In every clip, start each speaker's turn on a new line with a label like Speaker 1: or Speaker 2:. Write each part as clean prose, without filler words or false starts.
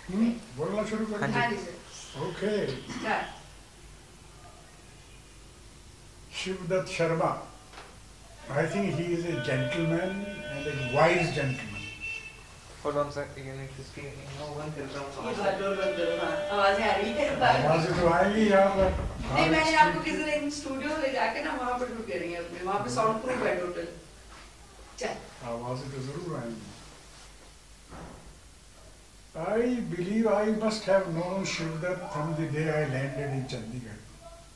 Speaker 1: बोलना शुरू कर
Speaker 2: हाँ
Speaker 1: दिया?
Speaker 2: जी
Speaker 1: Okay.
Speaker 2: Sir
Speaker 1: Shivdatt Sharma. I think he is a gentleman and a wise gentleman.
Speaker 3: Hold on, sir. You need to speak. No one can come.
Speaker 2: ये बात और बंद करो हाँ आवाज़ें आ रही है
Speaker 1: आवाज़ें तो आएंगी यहाँ पर।
Speaker 2: नहीं मैंने आपको किसी दिन स्टूडियो ले जाके ना वहाँ पर शूट करेंगे अपने वहाँ पे साउंड प्रूफ है टोटल चल
Speaker 1: आवाज़ें तो जरूर आएंगी। I believe I must have known Shivdatt from the day I landed in Chandigarh.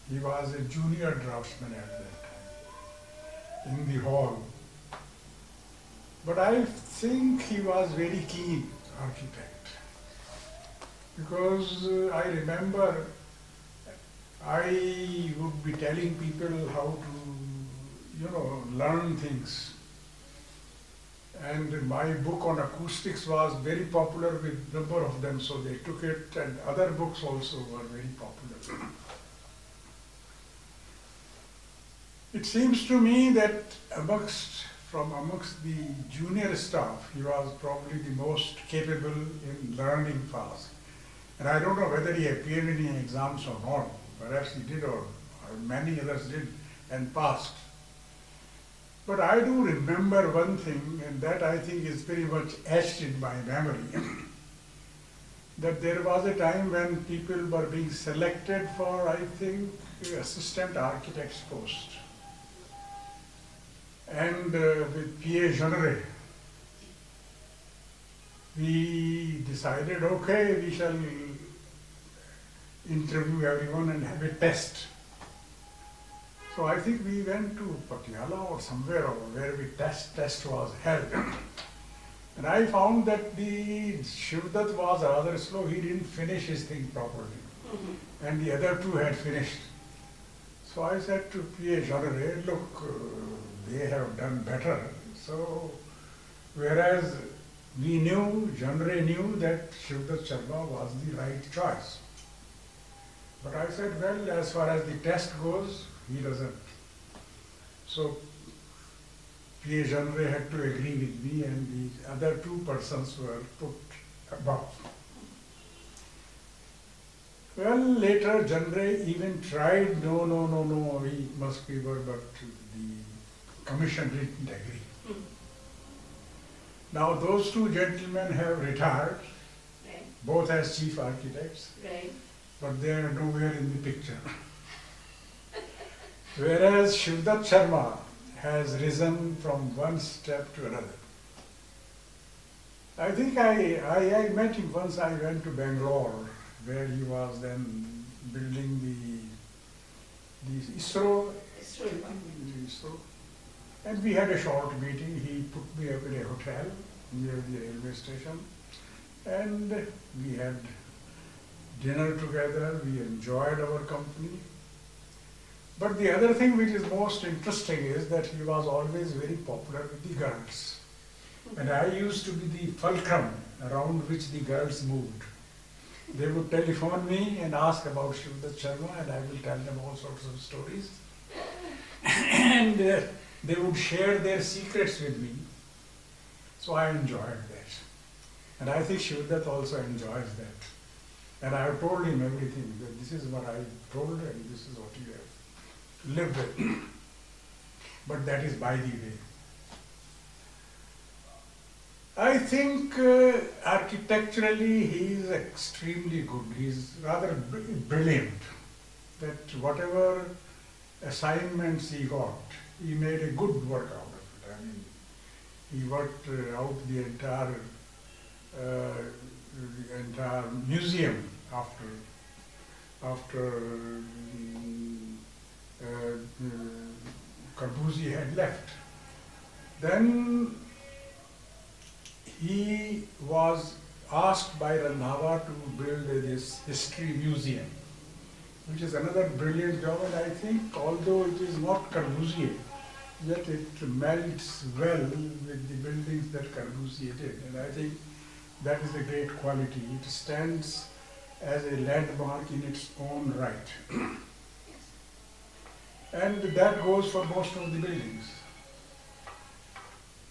Speaker 1: He was a junior draftsman at that time in the hall. But I think he was very keen architect because I remember I would be telling people how to, learn things. And my book on acoustics was very popular with a number of them, so they took it, and other books also were very popular. It seems to me that from amongst the junior staff, he was probably the most capable in learning fast. And I don't know whether he appeared in any exams or not. Perhaps he did, or many others did and passed. But I do remember one thing, and that I think is very much etched in my memory, that there was a time when people were being selected for, I think, assistant architect's post. And with Pierre Jeanneret, we decided, okay, we shall interview everyone and have a test. So I think we went to Patiala or somewhere where the test was held. And I found that the Shivdatt was rather slow. He didn't finish his thing properly. And the other two had finished. So I said to Pierre Jeanneret, look, they have done better. So, whereas Jeanneret knew that Shivdatt Sharma was the right choice. But I said, well, as far as the test goes, he doesn't. So Pierre Jeanneret had to agree with me, and the other two persons were put above. Well, later Jeanneret even tried, no, he must be good, but the commission didn't agree. Now those two gentlemen have retired,
Speaker 2: right.
Speaker 1: Both as chief architects,
Speaker 2: Right.
Speaker 1: but they are nowhere in the picture. Whereas Shivdatt Sharma has risen from one step to another. I think I met him once. I went to Bangalore, where he was then building the ISRO, and we had a short meeting. He put me up in a hotel near the railway station, and we had dinner together. We enjoyed our company. But the other thing which is most interesting is that he was always very popular with the girls. And I used to be the fulcrum around which the girls moved. They would telephone me and ask about Shivdatt Sharma, and I will tell them all sorts of stories. And they would share their secrets with me. So I enjoyed that. And I think Shivdatt also enjoys that. And I have told him everything, that this is what I told her and this is what you have lived with. But that is by the way. I think architecturally he is extremely good. He is rather brilliant. That whatever assignments he got, he made a good work out of it. I mean, he worked out the entire museum after Corbusier had left. Then he was asked by Randhawa to build this history museum, which is another brilliant job, and I think although it is not Corbusier, yet it melts well with the buildings that Corbusier did, and I think that is a great quality. It stands as a landmark in its own right. And that goes for most of the buildings.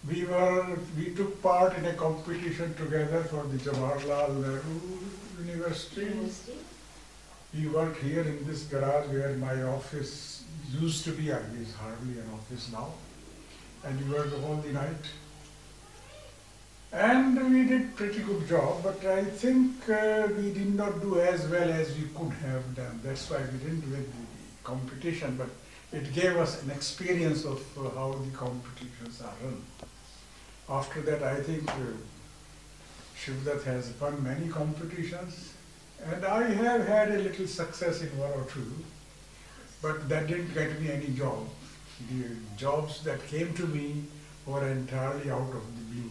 Speaker 1: we took part in a competition together for the Jawaharlal Nehru University. We worked here in this garage where my office used to be. It's hardly an office now. And we worked all the night. And we did pretty good job, but I think we did not do as well as we could have done. That's why we didn't win the competition, but it gave us an experience of how the competitions are run. After that, I think Shivdatt has won many competitions, and I have had a little success in one or two, but that didn't get me any job. The jobs that came to me were entirely out of the blue.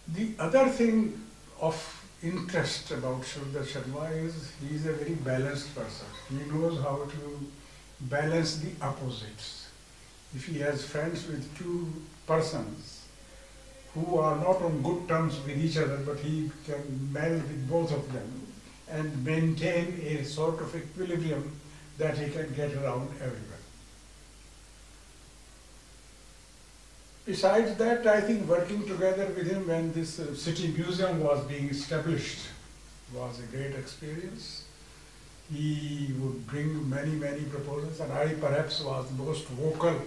Speaker 1: The other thing of interest about Shivdatt Sharma is he is a very balanced person. He knows how to balance the opposites. If he has friends with two persons who are not on good terms with each other, but he can meld with both of them and maintain a sort of equilibrium that he can get around everywhere. Besides that, I think working together with him when this city museum was being established was a great experience. He would bring many proposals, and I perhaps was the most vocal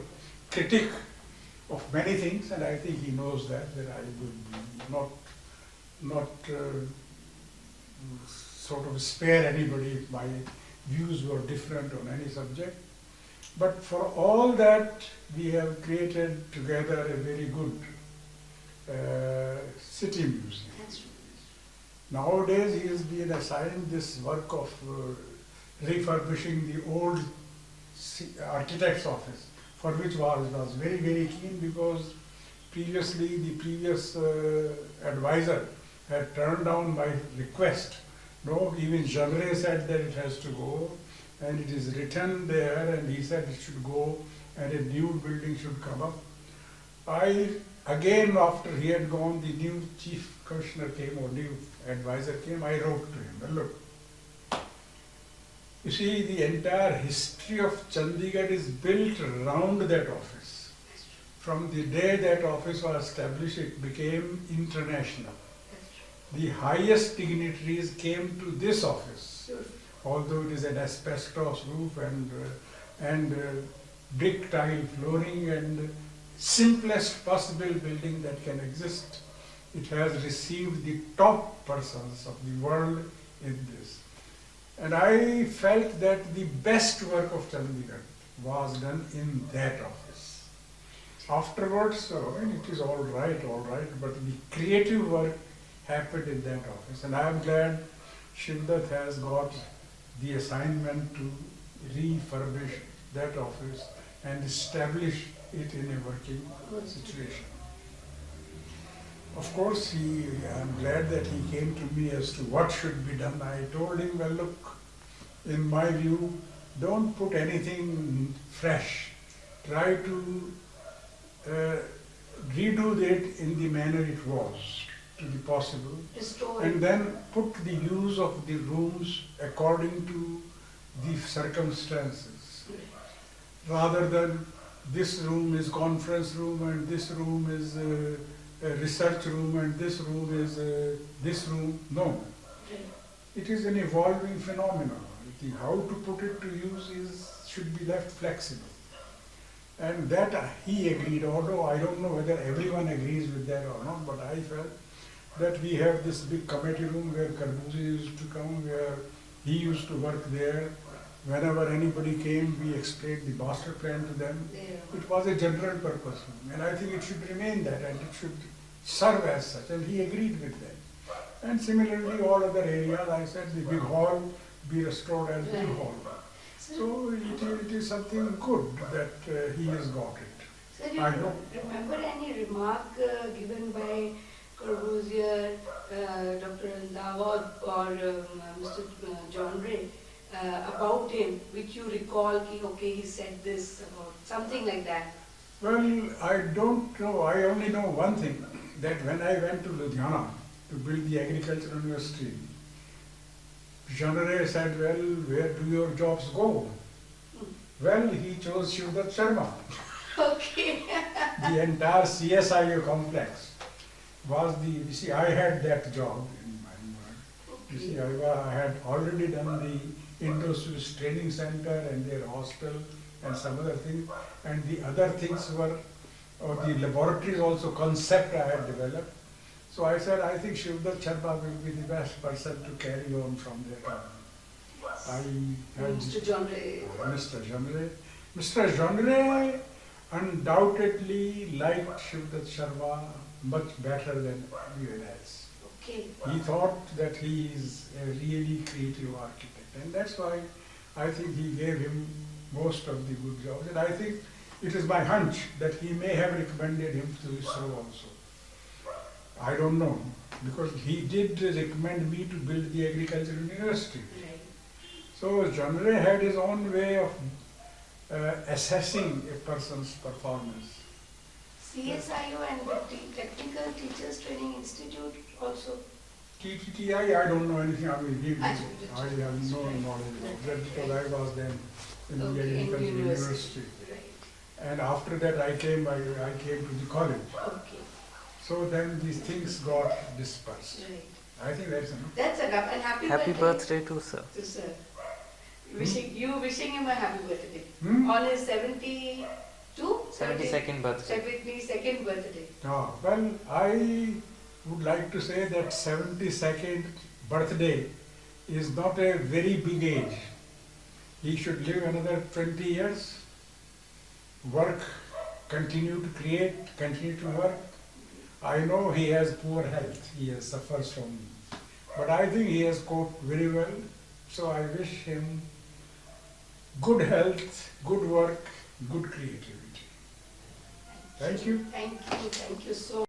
Speaker 1: critic of many things, and I think he knows that I would not sort of spare anybody if my views were different on any subject. But for all that, we have created together a very good city museum. Nowadays, he has been assigned this work of refurbishing the old architect's office, for which was very keen, because previously the previous advisor had turned down my request. No, even Jeanneret said that it has to go, and it is written there, and he said it should go, and a new building should come up. Again, after he had gone, the new chief commissioner came, or new advisor came, I wrote to him, well, look, you see, the entire history of Chandigarh is built around that office. From the day that office was established, it became international. The highest dignitaries came to this office, although it is an asbestos roof and brick tile flooring and simplest possible building that can exist. It has received the top persons of the world in this. And I felt that the best work of Chandigarh was done in that office. Afterwards, it is all right, but the creative work happened in that office. And I am glad Shivdatt has got the assignment to refurbish that office and establish it in a working situation. Of course, I am glad that he came to me as to what should be done. I told him, well, look, in my view, don't put anything fresh. Try to redo it in the manner it was, to be possible. And then put the use of the rooms according to the circumstances. Rather than this room is conference room and this room is a research room and this room is this room. No. It is an evolving phenomenon. How to put it to use should be left flexible. And that he agreed, although I don't know whether everyone agrees with that or not, but I felt that we have this big committee room where Corbusier used to come, where he used to work there. Whenever anybody came, we explained the master plan to them. It was a general purpose room, and I think it should remain that, and it should serve as such, and he agreed with that. And similarly, all other areas, I said the big hall be restored as big hall. So it is something good that he has got it.
Speaker 2: Sir, you remember any remark given by Corbusier, Dr. Dawad or Mr. Jeanneret about him, which you recall, okay, he said this about something like that?
Speaker 1: Well, I don't know. I only know one thing, that when I went to Ludhiana to build the agricultural university, Jeanneret said, well, where do your jobs go? Well, he chose Shivdatt Sharma.
Speaker 2: Okay.
Speaker 1: The entire CSIO complex was you see, I had that job in my mind. You see, I had already done the Indo-Swiss Training Center and their hostel and some other things. And the other things were, or the laboratories also, concept I had developed. So I said, I think Shivdatt Sharma will be the best person to carry on from there on. I had
Speaker 2: Mr. Jeanneret.
Speaker 1: Mr. Jeanneret. Mr. Jeanneret undoubtedly liked Shivdatt Sharma much better than anyone else.
Speaker 2: Okay.
Speaker 1: He thought that he is a really creative architect, and that's why I think he gave him most of the good jobs. And I think it is my hunch that he may have recommended him to ISRO also. I don't know, because he did recommend me to build the agricultural university.
Speaker 2: Right.
Speaker 1: So Jeanneret had his own way of assessing a person's performance.
Speaker 2: CSIO and the Technical Teachers Training Institute also.
Speaker 1: TTTI, I don't know anything. I mean, I
Speaker 2: Actually,
Speaker 1: have no knowledge of that because I was then in the
Speaker 2: Okay, in
Speaker 1: agricultural university.
Speaker 2: Right.
Speaker 1: And after that, I came to the college.
Speaker 2: Okay.
Speaker 1: So then these things got dispersed.
Speaker 2: Right.
Speaker 1: I think that's enough.
Speaker 2: That's enough. And
Speaker 3: Happy birthday to sir.
Speaker 2: to sir. Wishing him a happy birthday.
Speaker 1: Hmm?
Speaker 2: On his 72?
Speaker 3: 72nd birthday.
Speaker 2: 72nd birthday.
Speaker 1: Well, I would like to say that 72nd birthday is not a very big age. He should live another 20 years, work, continue to create, continue to work. I know he has poor health, he suffers from, but I think he has coped very well. So I wish him good health, good work, good creativity. Thank you.
Speaker 2: Thank you so much.